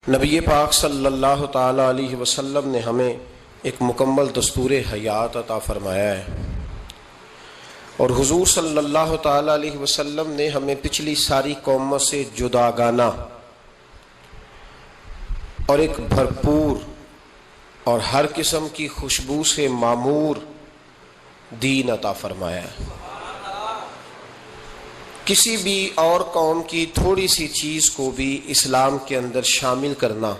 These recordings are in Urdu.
نبی پاک صلی اللہ تعالی علیہ وسلم نے ہمیں ایک مکمل دستور حیات عطا فرمایا ہے، اور حضور صلی اللہ تعالی علیہ وسلم نے ہمیں پچھلی ساری قوموں سے جداگانہ اور ایک بھرپور اور ہر قسم کی خوشبو سے معمور دین عطا فرمایا ہے۔ کسی بھی اور قوم کی تھوڑی سی چیز کو بھی اسلام کے اندر شامل کرنا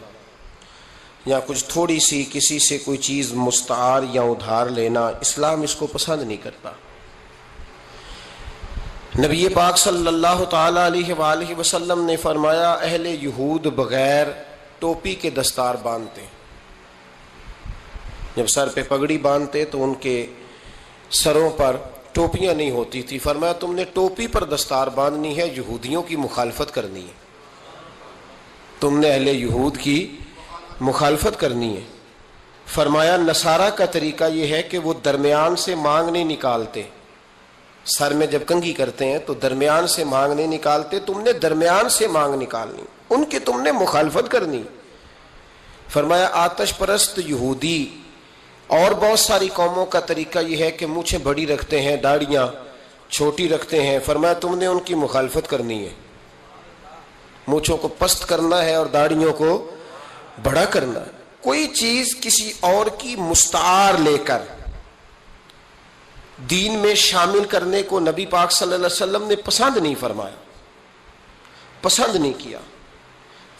یا کچھ تھوڑی سی کسی سے کوئی چیز مستعار یا ادھار لینا، اسلام اس کو پسند نہیں کرتا۔ نبی پاک صلی اللہ تعالی علیہ وآلہ وسلم نے فرمایا، اہل یہود بغیر ٹوپی کے دستار باندھتے، جب سر پہ پگڑی باندھتے تو ان کے سروں پر ٹوپیاں نہیں ہوتی تھی۔ فرمایا تم نے ٹوپی پر دستار باندھنی ہے، یہودیوں کی مخالفت کرنی ہے، تم نے اہل یہود کی مخالفت کرنی ہے۔ فرمایا نصارہ کا طریقہ یہ ہے کہ وہ درمیان سے مانگ نہیں نکالتے، سر میں جب کنگھی کرتے ہیں تو درمیان سے مانگ نہیں نکالتے، تم نے درمیان سے مانگ نکالنی، ان کی تم نے مخالفت کرنی۔ فرمایا آتش پرست یہودی اور بہت ساری قوموں کا طریقہ یہ ہے کہ مونچھیں بڑی رکھتے ہیں، داڑیاں چھوٹی رکھتے ہیں۔ فرمایا تم نے ان کی مخالفت کرنی ہے، مونچھوں کو پست کرنا ہے اور داڑیوں کو بڑا کرنا ہے۔ کوئی چیز کسی اور کی مستعار لے کر دین میں شامل کرنے کو نبی پاک صلی اللہ علیہ وسلم نے پسند نہیں فرمایا، پسند نہیں کیا۔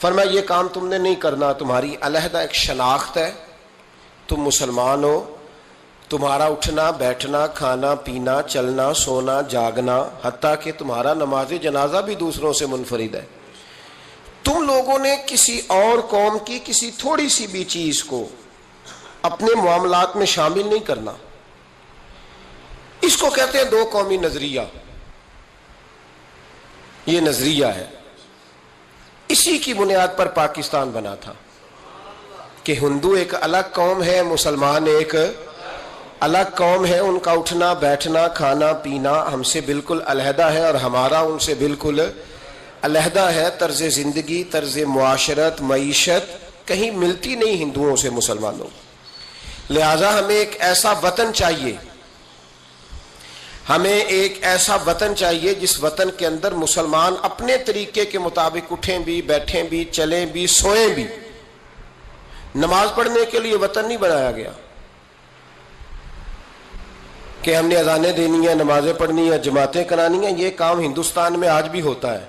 فرمایا یہ کام تم نے نہیں کرنا، تمہاری علیحدہ ایک شناخت ہے، تم مسلمان ہو، تمہارا اٹھنا بیٹھنا کھانا پینا چلنا سونا جاگنا حتیٰ کہ تمہارا نماز جنازہ بھی دوسروں سے منفرد ہے۔ تم لوگوں نے کسی اور قوم کی کسی تھوڑی سی بھی چیز کو اپنے معاملات میں شامل نہیں کرنا۔ اس کو کہتے ہیں دو قومی نظریہ، یہ نظریہ ہے، اسی کی بنیاد پر پاکستان بنا تھا کہ ہندو ایک الگ قوم ہے، مسلمان ایک الگ قوم ہے، ان کا اٹھنا بیٹھنا کھانا پینا ہم سے بالکل علیحدہ ہے اور ہمارا ان سے بالکل علیحدہ ہے۔ طرز زندگی، طرز معاشرت، معیشت کہیں ملتی نہیں ہندوؤں سے مسلمانوں، لہذا ہمیں ایک ایسا وطن چاہیے، ہمیں ایک ایسا وطن چاہیے جس وطن کے اندر مسلمان اپنے طریقے کے مطابق اٹھیں بھی بیٹھیں بھی چلیں بھی سوئیں بھی۔ نماز پڑھنے کے لیے وطن نہیں بنایا گیا کہ ہم نے اذانیں دینی ہیں، نمازیں پڑھنی ہیں، جماعتیں کرانی ہیں۔ یہ کام ہندوستان میں آج بھی ہوتا ہے،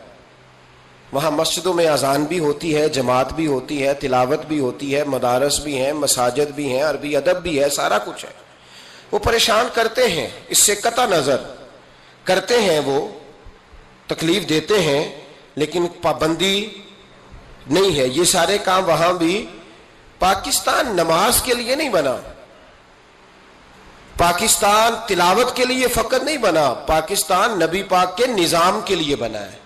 وہاں مسجدوں میں اذان بھی ہوتی ہے، جماعت بھی ہوتی ہے، تلاوت بھی ہوتی ہے، مدارس بھی ہیں، مساجد بھی ہیں، عربی ادب بھی ہے، سارا کچھ ہے۔ وہ پریشان کرتے ہیں، اس سے قطع نظر کرتے ہیں، وہ تکلیف دیتے ہیں، لیکن پابندی نہیں ہے۔ یہ سارے کام وہاں بھی۔ پاکستان نماز کے لیے نہیں بنا، پاکستان تلاوت کے لیے فقط نہیں بنا، پاکستان نبی پاک کے نظام کے لیے بنا ہے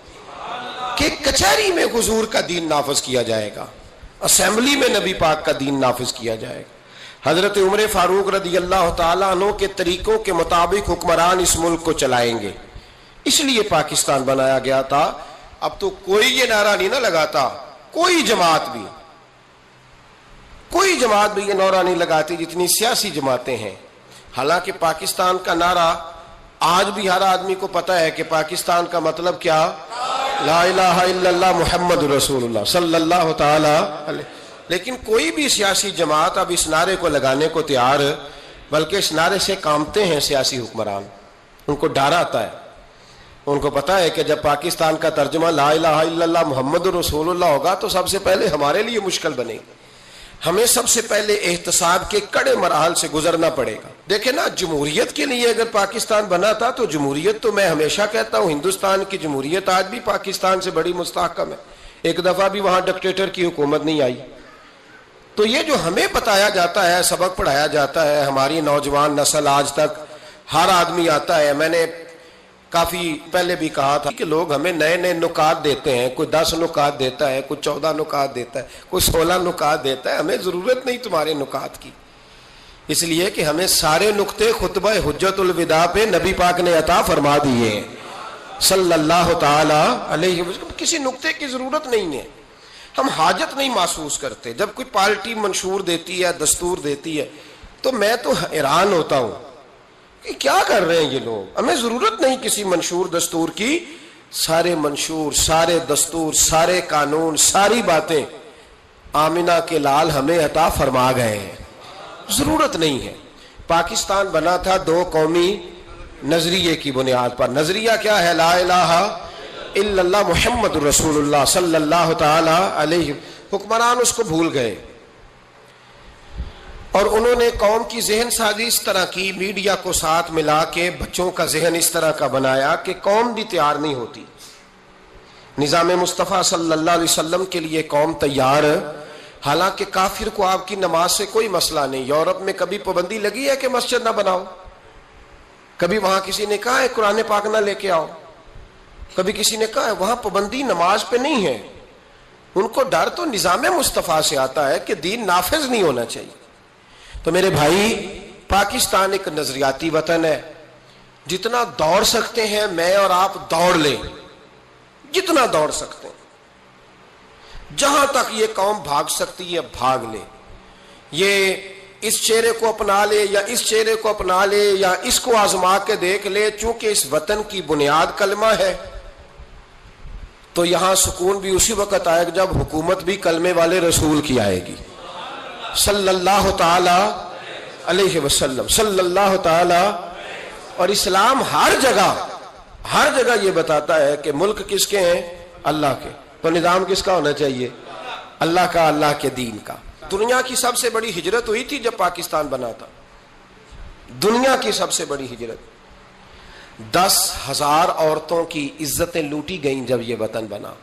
کہ کچہری میں حضور کا دین نافذ کیا جائے گا، اسمبلی میں نبی پاک کا دین نافذ کیا جائے گا۔ حضرت عمر فاروق رضی اللہ تعالیٰ عنہ کے طریقوں کے مطابق حکمران اس ملک کو چلائیں گے، اس لیے پاکستان بنایا گیا تھا۔ اب تو کوئی یہ نعرہ نہیں نہ لگاتا، کوئی جماعت بھی یہ نعرہ نہیں لگاتی جتنی سیاسی جماعتیں ہیں۔ حالانکہ پاکستان کا نعرہ آج بھی ہر آدمی کو پتہ ہے کہ پاکستان کا مطلب کیا، لا الہ الا اللہ محمد رسول اللہ صلی اللہ تعالی علیہ۔ لیکن کوئی بھی سیاسی جماعت اب اس نعرے کو لگانے کو تیار، بلکہ اس نعرے سے کانپتے ہیں سیاسی حکمران، ان کو ڈر آتا ہے، ان کو پتا ہے کہ جب پاکستان کا ترجمہ لا الہ الا اللہ محمد رسول اللہ ہوگا تو سب سے پہلے ہمارے لیے مشکل بنے گی، ہمیں سب سے پہلے احتساب کے کڑے مراحل سے گزرنا پڑے گا۔ دیکھیں نا، جمہوریت کے لیے اگر پاکستان بنا تھا تو جمہوریت تو میں ہمیشہ کہتا ہوں ہندوستان کی جمہوریت آج بھی پاکستان سے بڑی مستحکم ہے، ایک دفعہ بھی وہاں ڈکٹیٹر کی حکومت نہیں آئی۔ تو یہ جو ہمیں بتایا جاتا ہے، سبق پڑھایا جاتا ہے، ہماری نوجوان نسل آج تک ہر آدمی آتا ہے، میں نے کافی پہلے بھی کہا تھا کہ لوگ ہمیں نئے نئے نکات دیتے ہیں، کوئی 10 نکات دیتا ہے، کوئی 14 نکات دیتا ہے، کوئی 16 نکات دیتا ہے۔ ہمیں ضرورت نہیں تمہارے نکات کی، اس لیے کہ ہمیں سارے نکتے خطبہ حجت الوداع پہ نبی پاک نے عطا فرما دیے ہیں۔ صلی اللہ تعالی علیہ وسلم، کسی نقطے کی ضرورت نہیں ہے۔ ہم حاجت نہیں محسوس کرتے. جب کوئی پارٹی منشور دیتی ہے, دستور دیتی ہے, تو میں تو حیران ہوتا ہوں کہ کیا کر رہے ہیں یہ لوگ. ہمیں ضرورت نہیں کسی منشور دستور کی. سارے منشور, سارے دستور, سارے قانون, ساری باتیں آمنہ کے لال ہمیں عطا فرما گئے ہیں. ضرورت نہیں ہے. پاکستان بنا تھا دو قومی نظریے کی بنیاد پر. نظریہ کیا ہے؟ لا الہ الا اللہ محمد رسول اللہ صلی اللہ تعالی علیہ. حکمران اس کو بھول گئے اور انہوں نے قوم کی ذہن سازی اس طرح کی, میڈیا کو ساتھ ملا کے بچوں کا ذہن اس طرح کا بنایا کہ قوم بھی تیار نہیں ہوتی. نظام مصطفیٰ صلی اللہ علیہ وسلم کے لیے قوم تیار, حالانکہ کافر کو آپ کی نماز سے کوئی مسئلہ نہیں. یورپ میں کبھی پابندی لگی ہے کہ مسجد نہ بناؤ؟ کبھی وہاں کسی نے کہا ہے قرآن پاک نہ لے کے آؤ؟ کبھی کسی نے کہا ہے؟ وہاں پابندی نماز پہ نہیں ہے. ان کو ڈر تو نظام مصطفیٰ سے آتا ہے کہ دین نافذ نہیں ہونا چاہیے. تو میرے بھائی, پاکستان ایک نظریاتی وطن ہے. جتنا دوڑ سکتے ہیں میں اور آپ دوڑ لیں, جتنا دوڑ سکتے ہیں. جہاں تک یہ قوم بھاگ سکتی ہے بھاگ لے. یہ اس چہرے کو اپنا لے یا اس چہرے کو اپنا لے یا اس کو آزما کے دیکھ لے. چونکہ اس وطن کی بنیاد کلمہ ہے تو یہاں سکون بھی اسی وقت آئے گا جب حکومت بھی کلمے والے رسول کی آئے گی صلی اللہ تعالی علیہ وسلم, صلی اللہ تعالی. اور اسلام ہر جگہ یہ بتاتا ہے کہ ملک کس کے ہیں؟ اللہ کے. تو نظام کس کا ہونا چاہیے؟ اللہ کا, اللہ کے دین کا. دنیا کی سب سے بڑی ہجرت ہوئی تھی جب پاکستان بنا تھا. دنیا کی سب سے بڑی ہجرت. 10,000 عورتوں کی عزتیں لوٹی گئیں جب یہ وطن بنا.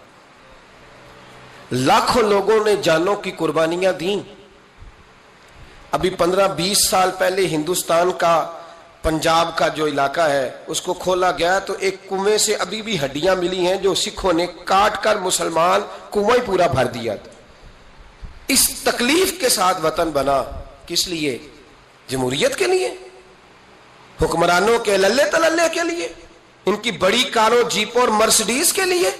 لاکھوں لوگوں نے جانوں کی قربانیاں دیں. ابھی 15-20 سال پہلے ہندوستان کا پنجاب کا جو علاقہ ہے اس کو کھولا گیا تو ایک کنویں سے ابھی بھی ہڈیاں ملی ہیں جو سکھوں نے کاٹ کر مسلمان کنواں ہی پورا بھر دیا تھا. اس تکلیف کے ساتھ وطن بنا. کس لیے؟ جمہوریت کے لیے, حکمرانوں کے للے تللے کے لیے, ان کی بڑی کاروں, جیپوں اور مرسڈیز کے لیے.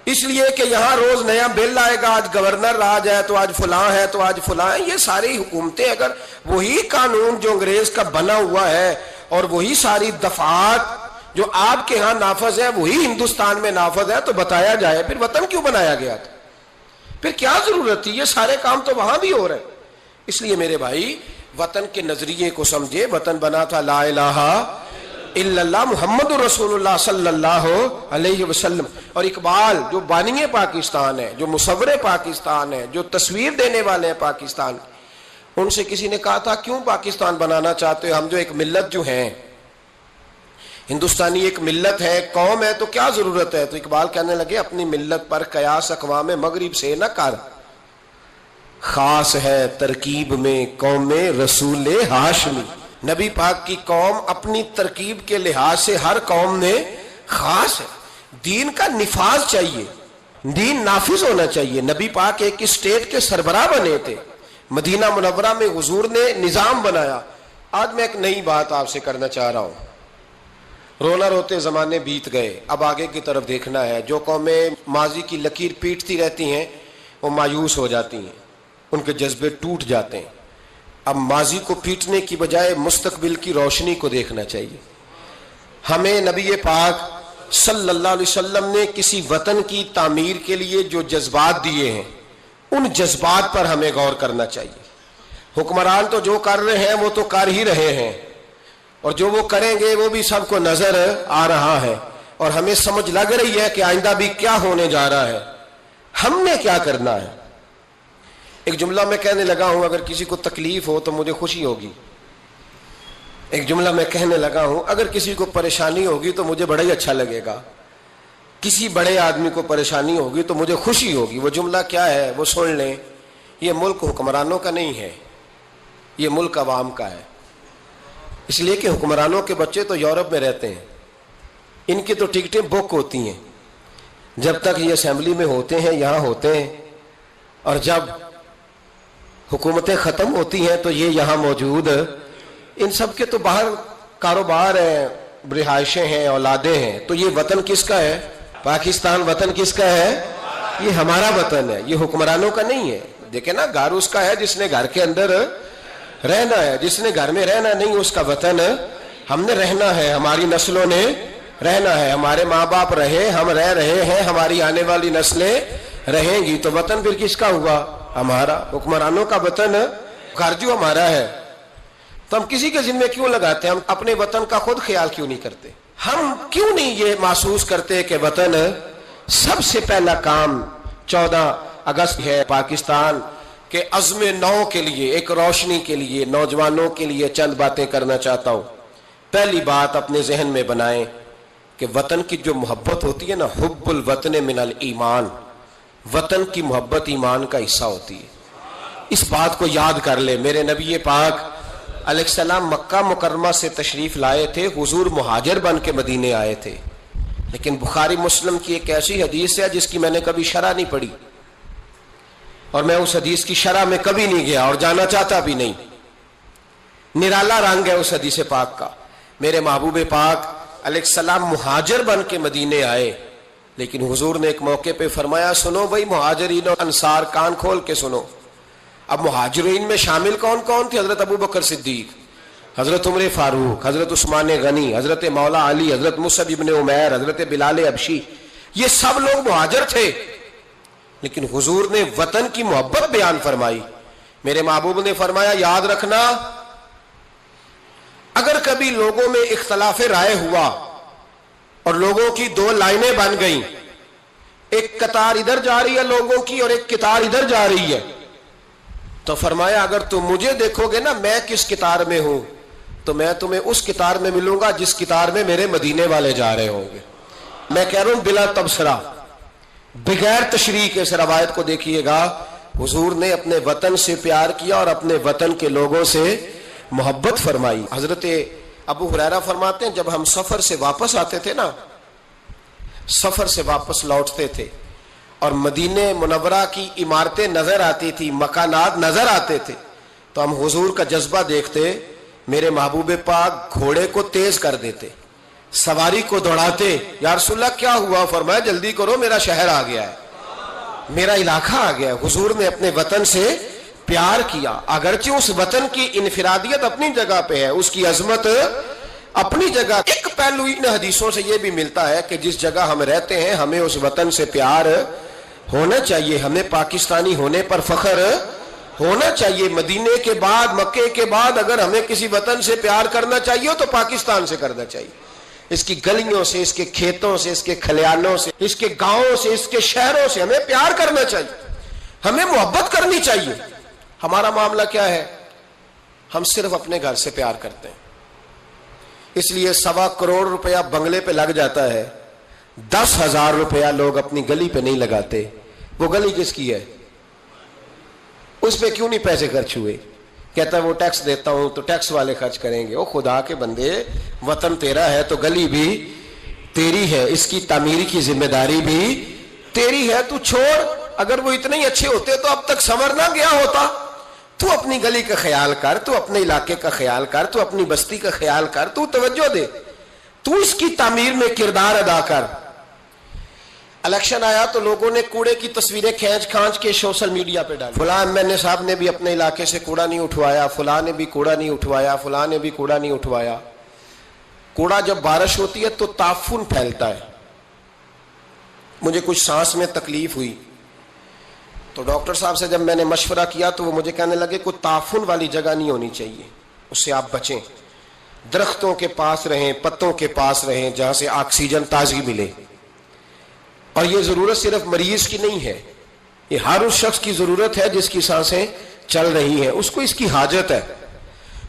اس لیے کہ یہاں روز نیا بل آئے گا, آج گورنر راج ہے تو آج فلاں ہے تو آج فلاں ہے. یہ ساری حکومتیں اگر وہی قانون جو انگریز کا بنا ہوا ہے اور وہی ساری دفعات جو آپ کے ہاں نافذ ہے وہی ہندوستان میں نافذ ہے تو بتایا جائے پھر وطن کیوں بنایا گیا تھا؟ پھر کیا ضرورت تھی؟ یہ سارے کام تو وہاں بھی ہو رہے ہیں. اس لیے میرے بھائی وطن کے نظریے کو سمجھے. وطن بنا تھا لا الہ الا اللہ محمد رسول اللہ صلی اللہ علیہ وسلم. اور اقبال جو بانی پاکستان ہے, جو مصور پاکستان ہے, جو تصویر دینے والے ہیں پاکستان, ان سے کسی نے کہا تھا کیوں پاکستان بنانا چاہتے ہو؟ ہم جو ایک ملت جو ہیں, ہندوستانی ایک ملت ہے, قوم ہے, تو کیا ضرورت ہے؟ تو اقبال کہنے لگے اپنی ملت پر قیاس اقوام مغرب سے نہ کر, خاص ہے ترکیب میں قوم رسول ہاشمی. نبی پاک کی قوم اپنی ترکیب کے لحاظ سے ہر قوم میں خاص ہے. دین کا نفاذ چاہیے, دین نافذ ہونا چاہیے. نبی پاک ایک اسٹیٹ کے سربراہ بنے تھے. مدینہ منورہ میں حضور نے نظام بنایا. آج میں ایک نئی بات آپ سے کرنا چاہ رہا ہوں. رونا روتے زمانے بیت گئے, اب آگے کی طرف دیکھنا ہے. جو قومیں ماضی کی لکیر پیٹتی رہتی ہیں وہ مایوس ہو جاتی ہیں, ان کے جذبے ٹوٹ جاتے ہیں. اب ماضی کو پیٹنے کی بجائے مستقبل کی روشنی کو دیکھنا چاہیے. ہمیں نبی پاک صلی اللہ علیہ وسلم نے کسی وطن کی تعمیر کے لیے جو جذبات دیے ہیں ان جذبات پر ہمیں غور کرنا چاہیے. حکمران تو جو کر رہے ہیں وہ تو کر ہی رہے ہیں, اور جو وہ کریں گے وہ بھی سب کو نظر آ رہا ہے, اور ہمیں سمجھ لگ رہی ہے کہ آئندہ بھی کیا ہونے جا رہا ہے. ہم نے کیا کرنا ہے؟ ایک جملہ میں کہنے لگا ہوں, اگر کسی کو تکلیف ہو تو مجھے خوشی ہوگی. ایک جملہ میں کہنے لگا ہوں, اگر کسی کو پریشانی ہوگی تو مجھے بڑا ہی اچھا لگے گا. کسی بڑے آدمی کو پریشانی ہوگی تو مجھے خوشی ہوگی. وہ جملہ کیا ہے وہ سن لیں. یہ ملک حکمرانوں کا نہیں ہے, یہ ملک عوام کا ہے. اس لیے کہ حکمرانوں کے بچے تو یورپ میں رہتے ہیں, ان کی تو ٹکٹیں بک ہوتی ہیں. جب تک یہ اسمبلی میں ہوتے ہیں یہاں ہوتے ہیں, اور جب حکومتیں ختم ہوتی ہیں تو یہ یہاں موجود. ان سب کے تو باہر کاروبار ہیں, رہائشیں ہیں, اولادیں ہیں. تو یہ وطن کس کا ہے؟ پاکستان وطن کس کا ہے؟ یہ ہمارا وطن ہے، یہ حکمرانوں کا نہیں ہے۔ دیکھیں نا، گھر اس کا ہے جس نے گھر کے اندر رہنا ہے، جس نے گھر میں رہنا نہیں اس کا وطن ہم نے رہنا ہے، ہماری نسلوں نے رہنا ہے، ہمارے ماں باپ رہے، ہم رہ رہے ہیں، ہماری آنے والی نسلیں رہیں گی، تو وطن پھر کس کا ہوا؟ ہمارا۔ حکمرانوں کا وطن گھر جو ہمارا ہے، تو ہم کسی کے ذمہ کیوں لگاتے ہیں؟ ہم اپنے وطن کا خود خیال کیوں نہیں کرتے؟ ہم کیوں نہیں یہ محسوس کرتے کہ وطن سب سے پہلا کام 14 اگست ہے پاکستان کے عزم نو کے لیے، ایک روشنی کے لیے، نوجوانوں کے لیے چند باتیں کرنا چاہتا ہوں۔ پہلی بات اپنے ذہن میں بنائیں کہ وطن کی جو محبت ہوتی ہے نا، حب الوطن من الایمان، وطن کی محبت ایمان کا حصہ ہوتی ہے۔ اس بات کو یاد کر لے۔ میرے نبی پاک علیہ السلام مکہ مکرمہ سے تشریف لائے تھے، حضور مہاجر بن کے مدینے آئے تھے، لیکن بخاری مسلم کی ایک ایسی حدیث ہے جس کی میں نے کبھی شرح نہیں پڑھی، اور میں اس حدیث کی شرح میں کبھی نہیں گیا اور جانا چاہتا بھی نہیں۔ نرالا رنگ ہے اس حدیث پاک کا۔ میرے محبوب پاک علیہ السلام مہاجر بن کے مدینے آئے، لیکن حضور نے ایک موقع پہ فرمایا، سنو بھائی مہاجرین اور انصار، کان کھول کے سنو۔ اب مہاجرین میں شامل کون کون تھے؟ حضرت ابو بکر صدیق، حضرت عمر فاروق، حضرت عثمان غنی، حضرت مولا علی، حضرت مصعب ابن عمیر، حضرت بلال حبشی، یہ سب لوگ مہاجر تھے، لیکن حضور نے وطن کی محبت بیان فرمائی۔ میرے محبوب نے فرمایا، یاد رکھنا اگر کبھی لوگوں میں اختلاف رائے ہوا اور لوگوں کی دو لائنیں بن گئیں، ایک قطار ادھر جا رہی ہے لوگوں کی اور ایک قطار ادھر جا رہی ہے، تو فرمایا اگر تم مجھے دیکھو گے نا میں کس قطار میں ہوں، تو میں تمہیں اس قطار میں ملوں گا جس قطار میں میرے مدینے والے جا رہے ہوں گے۔ میں کہہ رہا ہوں بلا تبصرہ، بغیر تشریح کے اس روایت کو دیکھیے گا، حضور نے اپنے وطن سے پیار کیا اور اپنے وطن کے لوگوں سے محبت فرمائی۔ حضرت ابو ہریرہ فرماتے ہیں جب ہم سفر سے واپس آتے تھے نا، سفر سے واپس لوٹتے تھے اور مدینہ منورہ کی عمارتیں نظر آتی تھی، مکانات نظر آتے تھے، تو ہم حضور کا جذبہ دیکھتے، میرے محبوب پاک گھوڑے کو تیز کر دیتے، سواری کو دوڑاتے، یا رسول اللہ کیا ہوا؟ فرمایا جلدی کرو میرا شہر آ گیا ہے، میرا علاقہ آ گیا ہے۔ حضور نے اپنے وطن سے پیار کیا، اگرچہ اس وطن کی انفرادیت اپنی جگہ پہ ہے، اس کی عظمت اپنی جگہ۔ ایک پہلو ان حدیثوں سے یہ بھی ملتا ہے کہ جس جگہ ہم رہتے ہیں ہمیں اس وطن سے پیار ہونا چاہیے، ہمیں پاکستانی ہونے پر فخر ہونا چاہیے۔ مدینے کے بعد، مکے کے بعد اگر ہمیں کسی وطن سے پیار کرنا چاہیے تو پاکستان سے کرنا چاہیے، اس کی گلیوں سے، اس کے کھیتوں سے، اس کے کھلیانوں سے، اس کے گاؤں سے، اس کے شہروں سے ہمیں پیار کرنا چاہیے، ہمیں محبت کرنی چاہیے۔ ہمارا معاملہ کیا ہے؟ ہم صرف اپنے گھر سے پیار کرتے ہیں، اس لیے 1.25 کروڑ روپیہ بنگلے پہ لگ جاتا ہے، 10,000 روپیہ لوگ اپنی گلی پہ نہیں لگاتے۔ وہ گلی کس کی ہے؟ اس پہ کیوں نہیں پیسے خرچ ہوئے؟ کہتا ہے وہ ٹیکس دیتا ہوں تو ٹیکس والے خرچ کریں گے۔ او خدا کے بندے، وطن تیرا ہے تو گلی بھی تیری ہے، اس کی تعمیر کی ذمہ داری بھی تیری ہے، تو چھوڑ۔ اگر وہ اتنے ہی اچھے ہوتے تو اب تک سنور نہ گیا ہوتا۔ تو اپنی گلی کا خیال کر، تو اپنے علاقے کا خیال کر، تو اپنی بستی کا خیال کر، تو توجہ دے، تو اس کی تعمیر میں کردار ادا کر۔ الیکشن آیا تو لوگوں نے کوڑے کی تصویریں کھینچ کھانچ کے سوشل میڈیا پہ ڈالی، فلاں ایم صاحب نے بھی اپنے علاقے سے کوڑا نہیں اٹھوایا، فلاں نے بھی کوڑا نہیں اٹھوایا، فلاں نے بھی کوڑا نہیں اٹھوایا۔ کوڑا جب بارش ہوتی ہے تو تعفن پھیلتا ہے۔ مجھے کچھ سانس میں تکلیف ہوئی تو ڈاکٹر صاحب سے جب میں نے مشورہ کیا تو وہ مجھے کہنے لگے کوئی تعفن والی جگہ نہیں ہونی چاہیے، اس سے آپ بچیں، درختوں کے پاس رہیں، پتوں کے پاس رہیں جہاں سے آکسیجن تازگی ملے۔ اور یہ ضرورت صرف مریض کی نہیں ہے، یہ ہر اس شخص کی ضرورت ہے جس کی سانسیں چل رہی ہیں، اس کو اس کی حاجت ہے۔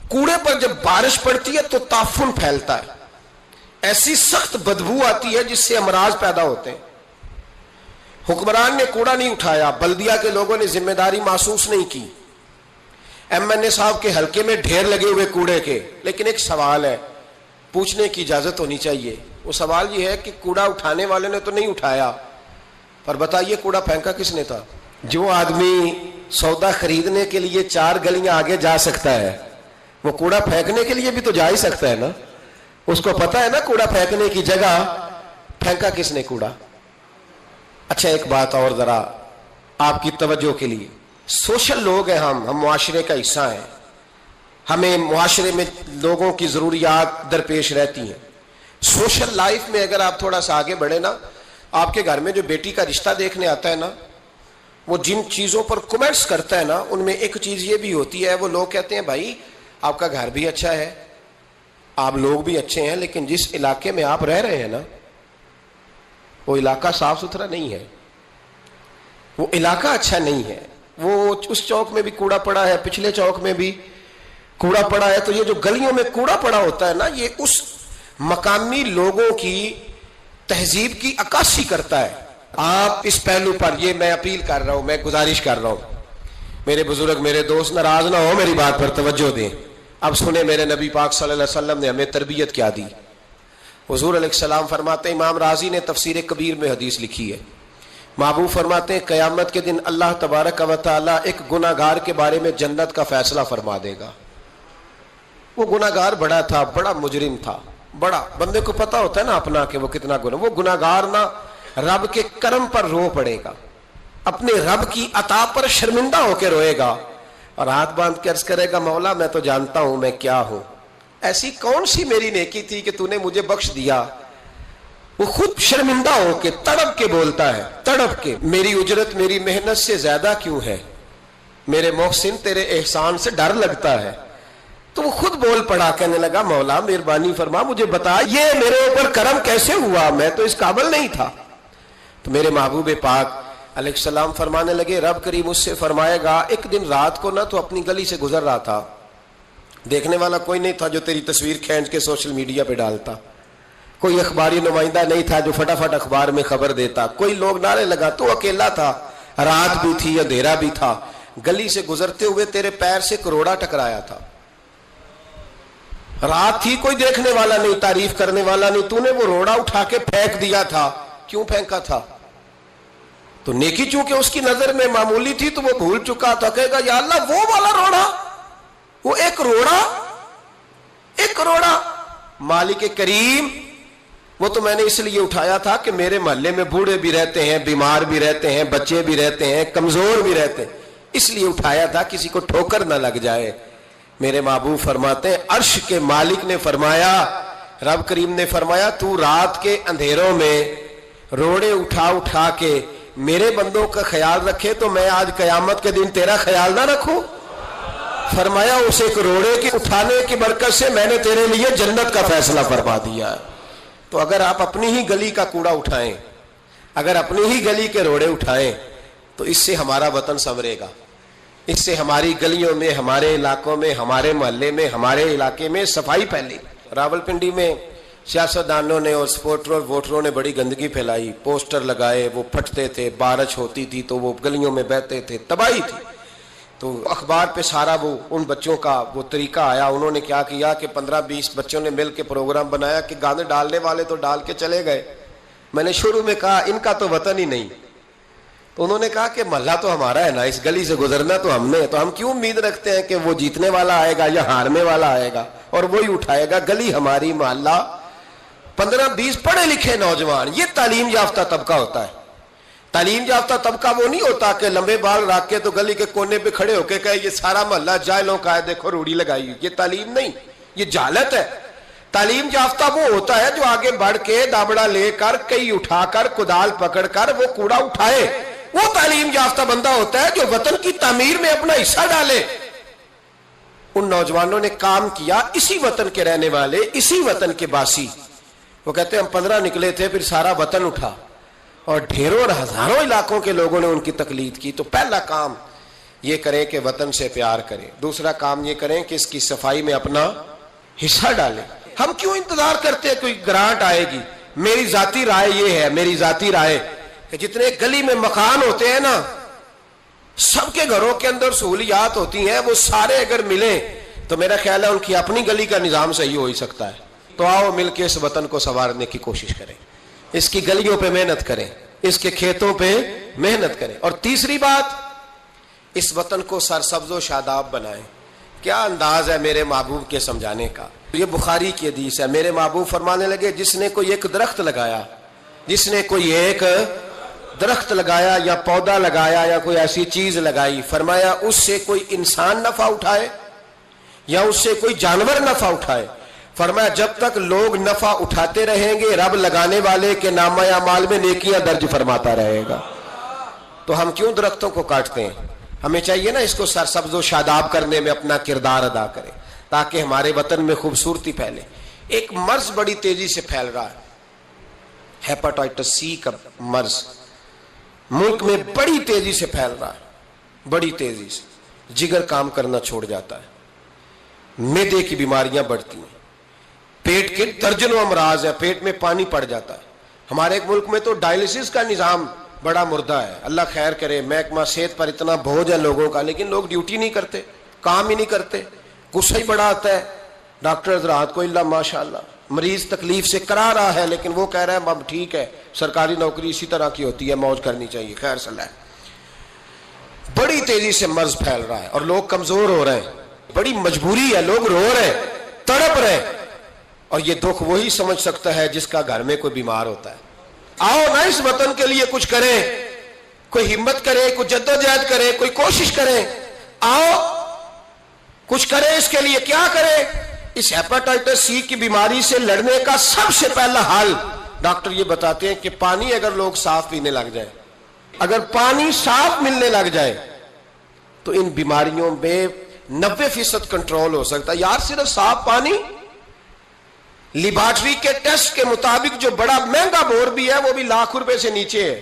کوڑے پر جب بارش پڑتی ہے تو تعفن پھیلتا ہے، ایسی سخت بدبو آتی ہے جس سے امراض پیدا ہوتے ہیں۔ حکمران نے کوڑا نہیں اٹھایا، بلدیہ کے لوگوں نے ذمہ داری محسوس نہیں کی، ایم صاحب کے حلقے میں ڈھیر لگے ہوئے کوڑے کے۔ لیکن ایک سوال ہے، پوچھنے کی اجازت ہونی چاہیے۔ وہ سوال یہ ہے کہ کوڑا اٹھانے والے نے تو نہیں اٹھایا، پر بتائیے کوڑا پھینکا کس نے تھا؟ جو آدمی سودا خریدنے کے لیے 4 گلیاں آگے جا سکتا ہے وہ کوڑا پھینکنے کے لیے بھی تو جا ہی سکتا ہے نا، اس کو پتا ہے نا کوڑا پھینکنے کی جگہ۔ پھینکا کس نے کوڑا؟ اچھا ایک بات اور ذرا آپ کی توجہ کے لیے، سوشل لوگ ہیں ہم معاشرے کا حصہ ہیں، ہمیں معاشرے میں لوگوں کی ضروریات درپیش رہتی ہیں۔ سوشل لائف میں اگر آپ تھوڑا سا آگے بڑھے نا، آپ کے گھر میں جو بیٹی کا رشتہ دیکھنے آتا ہے نا، وہ جن چیزوں پر کمنٹس کرتا ہے نا، ان میں ایک چیز یہ بھی ہوتی ہے، وہ لوگ کہتے ہیں بھائی آپ کا گھر بھی اچھا ہے، آپ لوگ بھی اچھے ہیں، لیکن جس علاقے میں آپ رہ رہے ہیں نا، وہ علاقہ صاف ستھرا نہیں ہے، وہ علاقہ اچھا نہیں ہے، وہ اس چوک میں بھی کوڑا پڑا ہے، پچھلے چوک میں بھی کوڑا پڑا ہے۔ تو یہ جو گلیوں میں کوڑا پڑا ہوتا ہے نا، یہ اس مقامی لوگوں کی تہذیب کی عکاسی کرتا ہے۔ آپ اس پہلو پر، یہ میں اپیل کر رہا ہوں، میں گزارش کر رہا ہوں، میرے بزرگ میرے دوست ناراض نہ ہو، میری بات پر توجہ دیں۔ اب سنیں میرے نبی پاک صلی اللہ علیہ وسلم نے ہمیں تربیت کیا دی۔ حضور علیہ السلام فرماتے ہیں، امام رازی نے تفسیر کبیر میں حدیث لکھی ہے، محبوب فرماتے ہیں قیامت کے دن اللہ تبارک و تعالی ایک گناہگار کے بارے میں جنت کا فیصلہ فرما دے گا۔ وہ گناہگار بڑا تھا، بڑا مجرم تھا، بڑا، بندے کو پتا ہوتا ہے نا اپنا کہ وہ کتنا گناہ، وہ گناہگار نہ رب کے کرم پر رو پڑے گا، اپنے رب کی عطا پر شرمندہ ہو کے روئے گا، اور ہاتھ باندھ کے عرض کرے گا مولا میں تو جانتا ہوں میں کیا ہوں، ایسی کون سی میری نیکی تھی کہ تو نے مجھے بخش دیا۔ وہ خود شرمندہ ہو کے تڑپ کے بولتا ہے، تڑپ کے، میری اجرت میری محنت سے زیادہ کیوں ہے، میرے محسن تیرے احسان سے ڈر لگتا ہے۔ تو وہ خود بول پڑا، کہنے لگا مولا مہربانی فرما مجھے بتا یہ میرے اوپر کرم کیسے ہوا، میں تو اس قابل نہیں تھا۔ تو میرے محبوب پاک علیہ السلام فرمانے لگے، رب کریم اس سے فرمائے گا ایک دن رات کو نہ تو اپنی گلی سے گزر رہا تھا، دیکھنے والا کوئی نہیں تھا جو تیری تصویر کھینچ کے سوشل میڈیا پہ ڈالتا، کوئی اخباری نمائندہ نہیں تھا جو فٹافٹ اخبار میں خبر دیتا، کوئی لوگ نعرے لگا، تو اکیلا تھا، رات بھی تھی اندھیرا بھی تھا، گلی سے گزرتے ہوئے تیرے پیر سے کروڑا ٹکرایا تھا، رات تھی کوئی دیکھنے والا نہیں، تعریف کرنے والا نہیں، تو نے وہ روڑا اٹھا کے پھینک دیا تھا، کیوں پھینکا تھا؟ تو نیکی چونکہ اس کی نظر میں معمولی تھی تو وہ بھول چکا تھا، کہے گا یا اللہ وہ والا روڑا، وہ ایک روڑا مالک کریم، وہ تو میں نے اس لیے اٹھایا تھا کہ میرے محلے میں بوڑھے بھی رہتے ہیں، بیمار بھی رہتے ہیں، بچے بھی رہتے ہیں، کمزور بھی رہتے ہیں، اس لیے اٹھایا تھا کسی کو ٹھوکر نہ لگ جائے۔ میرے محبوب فرماتے ہیں عرش کے مالک نے فرمایا، رب کریم نے فرمایا تو رات کے اندھیروں میں روڑے اٹھا اٹھا کے میرے بندوں کا خیال رکھے تو میں آج قیامت کے دن تیرا خیال نہ رکھوں؟ فرمایا اس ایک روڑے کے اٹھانے کی برکت سے میں نے تیرے لیے جنت کا فیصلہ فرما دیا۔ تو اگر آپ اپنی ہی گلی کا کوڑا اٹھائیں، اگر اپنی ہی گلی کے روڑے اٹھائیں تو اس سے ہمارا وطن سنورے گا، اس سے ہماری گلیوں میں، ہمارے علاقوں میں، ہمارے محلے میں، ہمارے علاقے میں صفائی پھیلے۔ راولپنڈی میں سیاستدانوں نے اور سپورٹروں ووٹروں نے بڑی گندگی پھیلائی، پوسٹر لگائے، وہ پھٹتے تھے، بارش ہوتی تھی تو وہ گلیوں میں بہتے تھے، تباہی تھی۔ تو اخبار پہ سارا وہ ان بچوں کا وہ طریقہ آیا، انہوں نے کیا کیا کہ 15-20 بچوں نے مل کے پروگرام بنایا کہ گانے ڈالنے والے تو ڈال کے چلے گئے، میں نے شروع میں کہا ان کا تو وطن ہی نہیں، تو انہوں نے کہا کہ محلہ تو ہمارا ہے نا، اس گلی سے گزرنا تو ہم نے، تو ہم کیوں امید رکھتے ہیں کہ وہ جیتنے والا آئے گا یا ہارنے والا آئے گا اور وہی اٹھائے گا، گلی ہماری، محلہ۔ 15-20 پڑھے لکھے نوجوان، یہ تعلیم یافتہ طبقہ ہوتا ہے۔ تعلیم یافتہ طبقہ وہ نہیں ہوتا کہ لمبے بال رکھ کے تو گلی کے کونے پہ کھڑے ہو کے کہے یہ سارا محلہ جاہلوں کا ہے، دیکھو روڑی لگائی، یہ تعلیم نہیں، یہ جہالت ہے۔ تعلیم یافتہ وہ ہوتا ہے جو آگے بڑھ کے دابڑا لے کر، کئی اٹھا کر، کدال پکڑ کر وہ کوڑا اٹھائے، وہ تعلیم یافتہ بندہ ہوتا ہے جو وطن کی تعمیر میں اپنا حصہ ڈالے۔ ان نوجوانوں نے کام کیا، اسی وطن کے رہنے والے، اسی وطن کے باسی، وہ کہتے ہیں ہم 15 نکلے تھے، پھر سارا وطن اٹھا اور ڈھیروں اور ہزاروں علاقوں کے لوگوں نے ان کی تقلید کی۔ تو پہلا کام یہ کریں کہ وطن سے پیار کریں، دوسرا کام یہ کریں کہ اس کی صفائی میں اپنا حصہ ڈالیں۔ ہم کیوں انتظار کرتے ہیں کوئی گرانٹ آئے گی؟ میری ذاتی رائے یہ ہے، میری ذاتی رائے کہ جتنے گلی میں مکان ہوتے ہیں نا، سب کے گھروں کے اندر سہولیات ہوتی ہیں، وہ سارے اگر ملیں تو میرا خیال ہے ان کی اپنی گلی کا نظام صحیح ہو ہی سکتا ہے۔ تو آؤ مل کے اس وطن کو سنوارنے کی کوشش کریں، اس کی گلیوں پہ محنت کریں، اس کے کھیتوں پہ محنت کریں۔ اور تیسری بات، اس وطن کو سرسبز و شاداب بنائیں۔ کیا انداز ہے میرے محبوب کے سمجھانے کا، یہ بخاری کی حدیث ہے۔ میرے محبوب فرمانے لگے جس نے کوئی ایک درخت لگایا، جس نے کوئی ایک درخت لگایا یا پودا لگایا یا کوئی ایسی چیز لگائی، فرمایا اس سے کوئی انسان نفع اٹھائے یا اس سے کوئی جانور نفع اٹھائے، فرمایا جب تک لوگ نفع اٹھاتے رہیں گے رب لگانے والے کے نامہ اعمال میں نیکیاں درج فرماتا رہے گا۔ تو ہم کیوں درختوں کو کاٹتے ہیں؟ ہمیں چاہیے نا اس کو سرسبز و شاداب کرنے میں اپنا کردار ادا کریں تاکہ ہمارے وطن میں خوبصورتی پھیلے۔ ایک مرض بڑی تیزی سے پھیل رہا ہے، ہیپاٹائٹس سی کا مرض ملک میں بڑی تیزی سے پھیل رہا ہے، بڑی تیزی سے جگر کام کرنا چھوڑ جاتا ہے، معدے کی بیماریاں بڑھتی ہیں، پیٹ کے درجنوں امراض ہیں، پیٹ میں پانی پڑ جاتا ہے۔ ہمارے ایک ملک میں تو ڈائلسس کا نظام بڑا مردہ ہے، اللہ خیر کرے، محکمہ صحت پر اتنا بوجھ ہے لوگوں کا، لیکن لوگ ڈیوٹی نہیں کرتے، کام ہی نہیں کرتے، غصہ ہی بڑا آتا ہے ڈاکٹر حضرات کو، اللہ ماشاءاللہ مریض تکلیف سے کرا رہا ہے لیکن وہ کہہ رہا ہے اب ٹھیک ہے، سرکاری نوکری اسی طرح کی ہوتی ہے، موج کرنی چاہیے، خیر صلاح ہے۔ بڑی تیزی سے مرض پھیل رہا ہے اور لوگ کمزور ہو رہے ہیں، بڑی مجبوری ہے، لوگ رو رہے ہیں، تڑپ رہے ہیں، اور یہ دکھ وہی سمجھ سکتا ہے جس کا گھر میں کوئی بیمار ہوتا ہے۔ آؤ نا اس وطن کے لیے کچھ کریں، کوئی ہمت کرے، کوئی جدوجہد کرے، کوئی کوشش کرے، آؤ کچھ کرے اس کے لیے۔ کیا کرے؟ اس ہیپاٹائٹس سی کی بیماری سے لڑنے کا سب سے پہلا حل ڈاکٹر یہ بتاتے ہیں کہ پانی اگر لوگ صاف پینے لگ جائے، اگر پانی صاف ملنے لگ جائے تو ان بیماریوں میں 90% کنٹرول ہو سکتا ہے۔ یار صرف صاف پانی، لیبارٹری کے ٹیسٹ کے مطابق جو بڑا مہنگا بور بھی ہے وہ بھی ₹1,00,000 سے نیچے ہے۔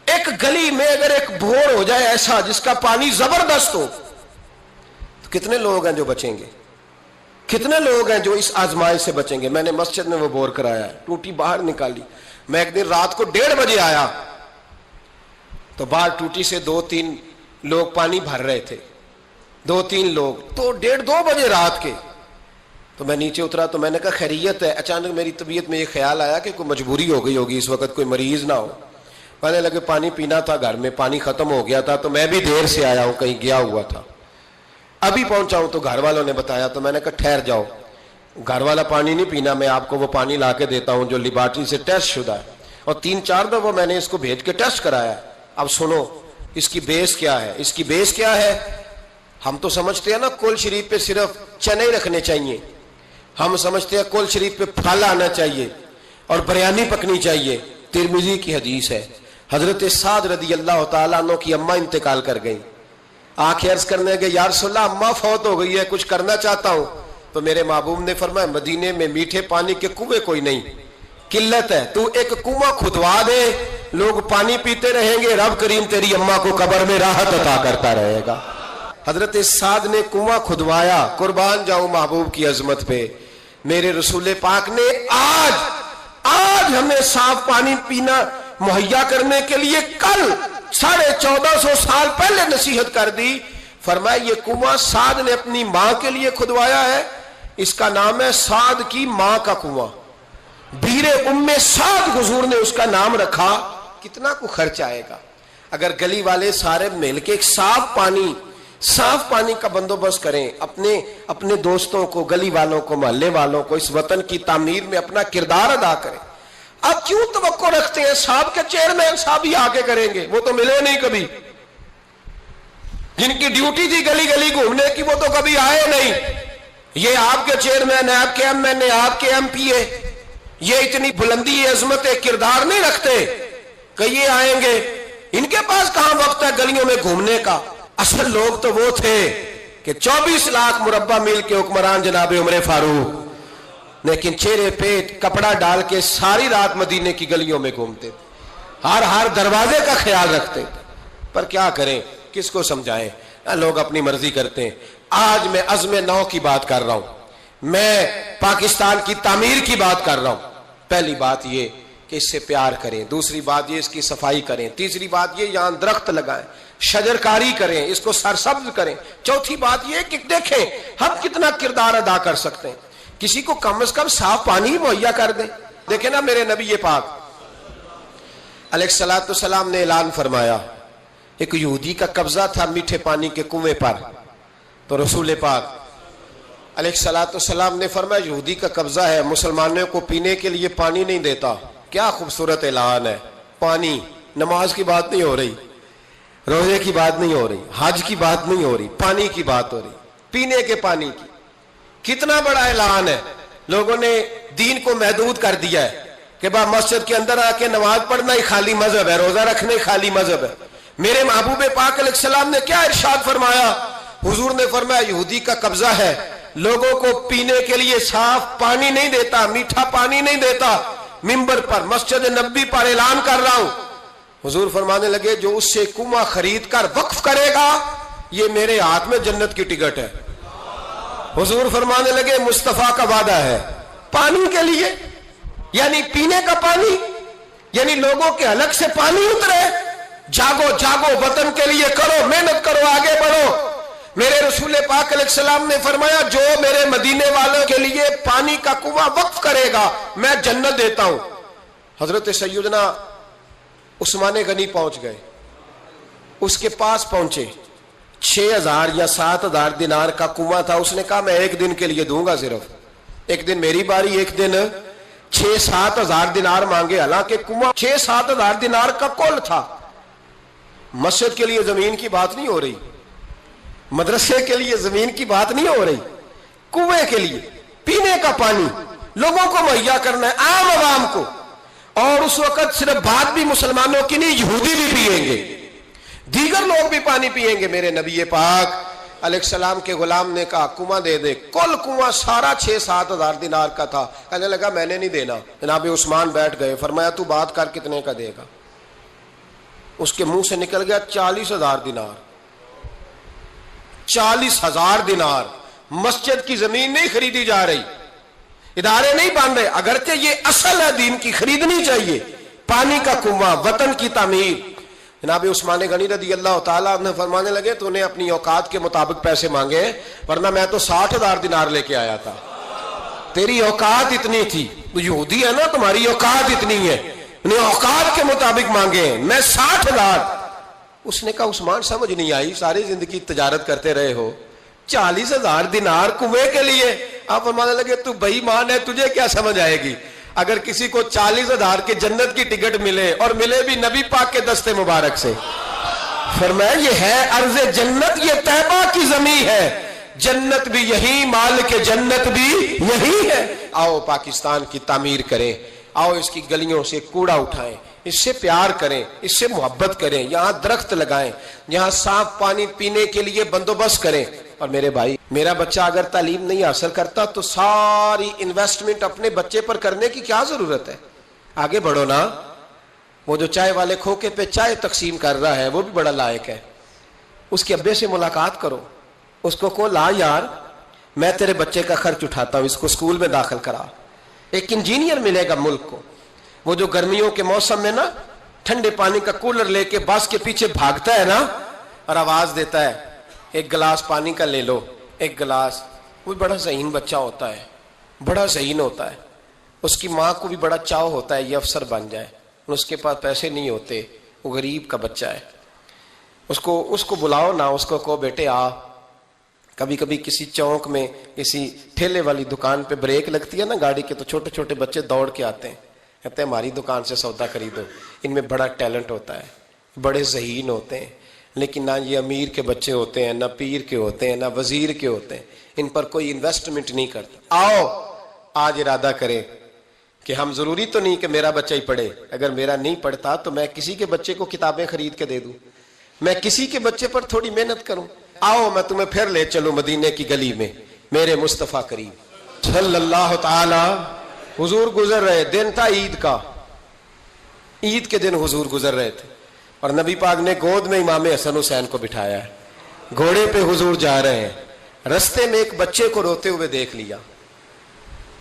ایک گلی میں اگر ایک بور ہو جائے ایسا جس کا پانی زبردست ہو تو کتنے لوگ ہیں جو بچیں گے؟ کتنے لوگ ہیں جو اس آزمائش سے بچیں گے؟ میں نے مسجد میں وہ بور کرایا ہے، ٹوٹی باہر نکالی، میں ایک دن رات کو 1:30 بجے آیا تو باہر ٹوٹی سے 2-3 لوگ پانی بھر رہے تھے، 2-3 لوگ، تو 1:30-2 بجے رات کے، تو میں نیچے اترا تو میں نے کہا خیریت ہے؟ اچانک میری طبیعت میں یہ خیال آیا کہ کوئی مجبوری ہو گئی ہوگی اس وقت، کوئی مریض نہ ہو، پہلے لگے پانی پینا تھا، گھر میں پانی ختم ہو گیا تھا تو میں بھی دیر سے آیا ہوں، کہیں گیا ہوا تھا، ابھی پہنچا ہوں تو گھر والوں نے بتایا، تو میں نے کہا ٹھہر جاؤ، گھر والا پانی نہیں پینا، میں آپ کو وہ پانی لا کے دیتا ہوں جو لیبارٹری سے ٹیسٹ شدہ ہے، اور 3-4 دفعہ میں نے اس کو بھیج کے ٹیسٹ کرایا۔ اب سنو اس کی بیس کیا ہے، اس کی بیس کیا ہے؟ ہم تو سمجھتے ہیں نا کل شریف پہ صرف چنے ہی رکھنے چاہیے، ہم سمجھتے ہیں کل شریف پہ پھل آنا چاہیے اور بریانی پکنی چاہیے۔ ترمذی کی حدیث ہے، حضرت سعد رضی اللہ تعالیٰ عنہ کی اماں انتقال کر گئی، آنکھیں عرض کرنے گئے یا رسول اللہ اماں فوت ہو گئی ہے، کچھ کرنا چاہتا ہوں، تو میرے محبوب نے فرمایا مدینے میں میٹھے پانی کے کنویں کوئی نہیں، قلت ہے، تو ایک کنواں کھدوا دے، لوگ پانی پیتے رہیں گے، رب کریم تیری اماں کو قبر میں راحت عطا کرتا رہے گا۔ حضرت سعد نے کنواں کھدوایا، قربان جاؤں محبوب کی عظمت پہ، میرے رسول پاک نے آج ہمیں صاف پانی پینا مہیا کرنے کے لیے کل 1450 سال پہلے نصیحت کر دی، فرمایا یہ کنواں سعد نے اپنی ماں کے لیے کھدوایا ہے، اس کا نام ہے سعد کی ماں کا کنواں، بیر ام سعد حضور نے اس کا نام رکھا۔ کتنا کو خرچ آئے گا اگر گلی والے سارے مل کے ایک صاف پانی کا بندوبست کریں، اپنے دوستوں کو، گلی والوں کو، محلے والوں کو اس وطن کی تعمیر میں اپنا کردار ادا کریں۔ اب کیوں توقع رکھتے ہیں صاحب کے چیئرمین صاحب ہی آگے کریں گے؟ وہ تو ملے نہیں کبھی، جن کی ڈیوٹی تھی گلی گلی گھومنے کی وہ تو کبھی آئے نہیں۔ یہ آپ کے چیئرمین ہیں، آپ کے ایم این اے، آپ کے ایم پی اے، یہ اتنی بلندی عظمت کردار نہیں رکھتے کہ یہ آئیں گے، ان کے پاس کہاں وقت ہے گلیوں میں گھومنے کا؟ اصل لوگ تو وہ تھے کہ 24 لاکھ مربع میل کے حکمران جناب عمر فاروق، لیکن چہرے پہ کپڑا ڈال کے ساری رات مدینے کی گلیوں میں گھومتے تھے، ہر دروازے کا خیال رکھتے تھے، پر کیا کریں، کس کو سمجھائیں؟ لوگ اپنی مرضی کرتے ہیں۔ آج میں عزم نو کی بات کر رہا ہوں، میں پاکستان کی تعمیر کی بات کر رہا ہوں۔ پہلی بات یہ کہ اس سے پیار کریں، دوسری بات یہ اس کی صفائی کریں، تیسری بات یہ یہاں درخت لگائیں، شجرکاری کریں، اس کو سرسبز کریں، چوتھی بات یہ کہ دیکھیں ہم کتنا کردار ادا کر سکتے ہیں، کسی کو کم از کم صاف پانی مہیا کر دیں۔ دیکھیں نا میرے نبی پاک علیہ الصلوۃ والسلام نے اعلان فرمایا، ایک یہودی کا قبضہ تھا میٹھے پانی کے کنویں پر، تو رسول پاک علیہ الصلوۃ والسلام نے فرمایا یہودی کا قبضہ ہے، مسلمانوں کو پینے کے لیے پانی نہیں دیتا۔ کیا خوبصورت اعلان ہے، پانی نماز کی بات نہیں ہو رہی، روزے کی بات نہیں ہو رہی، حج کی بات نہیں ہو رہی، پانی کی بات ہو رہی، پینے کے پانی کی۔ کتنا بڑا اعلان ہے، لوگوں نے دین کو محدود کر دیا ہے کہ با مسجد کے اندر آ کے نماز پڑھنا ہی خالی مذہب ہے، روزہ رکھنا ہی خالی مذہب ہے۔ میرے محبوب پاک علیہ السلام نے کیا ارشاد فرمایا؟ حضور نے فرمایا یہودی کا قبضہ ہے، لوگوں کو پینے کے لیے صاف پانی نہیں دیتا، میٹھا پانی نہیں دیتا، منبر پر مسجد نبوی پر اعلان کر رہا ہوں۔ حضور فرمانے لگے جو اس سے کنواں خرید کر وقف کرے گا یہ میرے ہاتھ میں جنت کی ٹکٹ ہے۔ حضور فرمانے لگے مصطفیٰ کا وعدہ ہے پانی کے لیے، یعنی پینے کا پانی، یعنی لوگوں کے حلق سے پانی اترے۔ جاگو جاگو، وطن کے لیے کرو، محنت کرو، آگے بڑھو۔ میرے رسول پاک علیہ السلام نے فرمایا جو میرے مدینے والوں کے لیے پانی کا کنواں وقف کرے گا میں جنت دیتا ہوں۔ حضرت سیدنا عثمان غنی پہنچ گئے، اس کے پاس پہنچے، 6,000 یا 7,000 دینار کا کنواں تھا۔ اس نے کہا میں ایک دن کے لیے دوں گا، صرف ایک دن میری باری، ایک دن 6-7 ہزار دینار مانگے، حالانکہ کنواں 6-7 ہزار دینار کا کل تھا۔ مسجد کے لیے زمین کی بات نہیں ہو رہی، مدرسے کے لیے زمین کی بات نہیں ہو رہی، کنویں کے لیے پینے کا پانی لوگوں کو مہیا کرنا ہے، عام عوام کو۔ اور اس وقت صرف بات بھی مسلمانوں کی نہیں، یہودی بھی پیئیں گے، دیگر لوگ بھی پانی پیئیں گے۔ میرے نبی پاک علیہ السلام کے غلام نے کہا کنواں دے دے۔ کل کنواں سارا 6-7 ہزار دینار کا تھا۔ کہنے لگا میں نے نہیں دینا۔ جناب عثمان بیٹھ گئے، فرمایا تو بات کر کتنے کا دے گا؟ اس کے منہ سے نکل گیا 40,000 دینار۔ 40,000 دینار۔ مسجد کی زمین نہیں خریدی جا رہی، ادارے نہیں بن رہے، اگرچہ یہ اصل ہے دین کی، خریدنی چاہیے۔ پانی کا کنواں، وطن کی تعمیر۔ جناب عثمان غنی رضی اللہ تعالیٰ عنہ فرمانے لگے تو نے اپنی اوقات کے مطابق پیسے مانگے، ورنہ میں تو 60,000 دینار لے کے آیا تھا، تیری اوقات اتنی تھی، تو یہودی ہے نا، تمہاری اوقات اتنی ہے، انہیں اوقات کے مطابق مانگے، میں 60,000۔ اس نے کہا عثمان سمجھ نہیں آئی، ساری زندگی تجارت کرتے رہے ہو، 40,000 دینار کنویں کے لیے؟ آپ فرمانے لگے تو بے ایمان ہے، تجھے کیا سمجھ آئے گی؟ اگر کسی کو 40,000 کے جنت کی ٹکٹ ملے اور ملے بھی نبی پاک کے دستے مبارک سے، فرمایا یہ ہے ارض جنت، یہ طیبہ کی زمین ہے، جنت بھی یہی، مالک جنت بھی یہی ہے۔ آؤ پاکستان کی تعمیر کریں، آؤ اس کی گلیوں سے کوڑا اٹھائیں، اس سے پیار کریں، اس سے محبت کریں، یہاں درخت لگائیں، یہاں صاف پانی پینے کے لیے بندوبست کریں۔ اور میرے بھائی، میرا بچہ اگر تعلیم نہیں حاصل کرتا تو ساری انویسٹمنٹ اپنے بچے پر کرنے کی کیا ضرورت ہے؟ آگے بڑھو نا۔ وہ جو چائے والے کھوکے پہ چائے تقسیم کر رہا ہے وہ بھی بڑا لائق ہے، اس کے ابے سے ملاقات کرو، اس کو کہو لا یار میں تیرے بچے کا خرچ اٹھاتا ہوں، اس کو اسکول میں داخل کرا۔ ایک انجینئر ملے گا ملک کو، وہ جو گرمیوں کے موسم میں نا ٹھنڈے پانی کا کولر لے کے بس کے پیچھے بھاگتا ہے نا اور آواز دیتا ہے ایک گلاس پانی کا لے لو، ایک گلاس۔ وہ بڑا ذہین بچہ ہوتا ہے، بڑا ذہین ہوتا ہے، اس کی ماں کو بھی بڑا چاؤ ہوتا ہے یہ افسر بن جائے، اس کے پاس پیسے نہیں ہوتے، وہ غریب کا بچہ ہے۔ اس کو بلاؤ نا، اس کو کہو بیٹے آ۔ کبھی کبھی کسی چوک میں کسی ٹھیلے والی دکان پہ بریک لگتی ہے نا گاڑی کے، تو چھوٹے چھوٹے بچے دوڑ کے آتے ہیں، کہتے ہیں ہماری دکان سے سودا خریدو۔ ان میں بڑا ٹیلنٹ ہوتا ہے، بڑے ذہین ہوتے ہیں، لیکن نہ یہ امیر کے بچے ہوتے ہیں، نہ پیر کے ہوتے ہیں، نہ وزیر کے ہوتے ہیں، ان پر کوئی انویسٹمنٹ نہیں کرتا۔ آؤ آج ارادہ کریں کہ ہم، ضروری تو نہیں کہ میرا بچہ ہی پڑھے، اگر میرا نہیں پڑھتا تو میں کسی کے بچے کو کتابیں خرید کے دے دوں، میں کسی کے بچے پر تھوڑی محنت کروں۔ آؤ میں تمہیں پھر لے چلوں مدینے کی گلی میں، میرے مصطفیٰ کریم صلی اللہ تعالی۔ حضور گزر رہے، دن تھا عید کا، عید کے دن حضور گزر رہے تھے، اور نبی پاک نے گود میں امام حسن حسین کو بٹھایا ہے، گھوڑے پہ حضور جا رہے ہیں، رستے میں ایک بچے کو روتے ہوئے دیکھ لیا،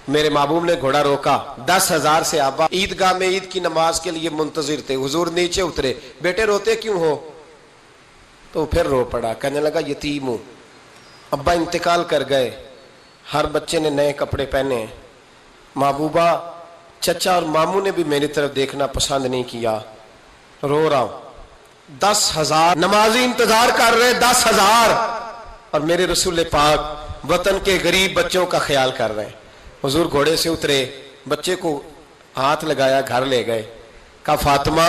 میرے محبوب نے گھوڑا روکا، 10,000 سے آبا عیدگاہ میں عید کی نماز کے لیے منتظر تھے، حضور نیچے اترے، بیٹے روتے کیوں ہو؟ تو پھر رو پڑا، کہنے لگا یتیم ہوں، ابا انتقال کر گئے، ہر بچے نے نئے کپڑے پہنے ہیں، محبوبہ چچا اور ماموں نے بھی میری طرف دیکھنا پسند نہیں کیا، رو رہا ہوں۔ 10,000 نمازی انتظار کر رہے، 10,000، اور میرے رسول پاک وطن کے غریب بچوں کا خیال کر رہے ہیں۔ حضور گھوڑے سے اترے، بچے کو ہاتھ لگایا، گھر لے گئے، کہا فاطمہ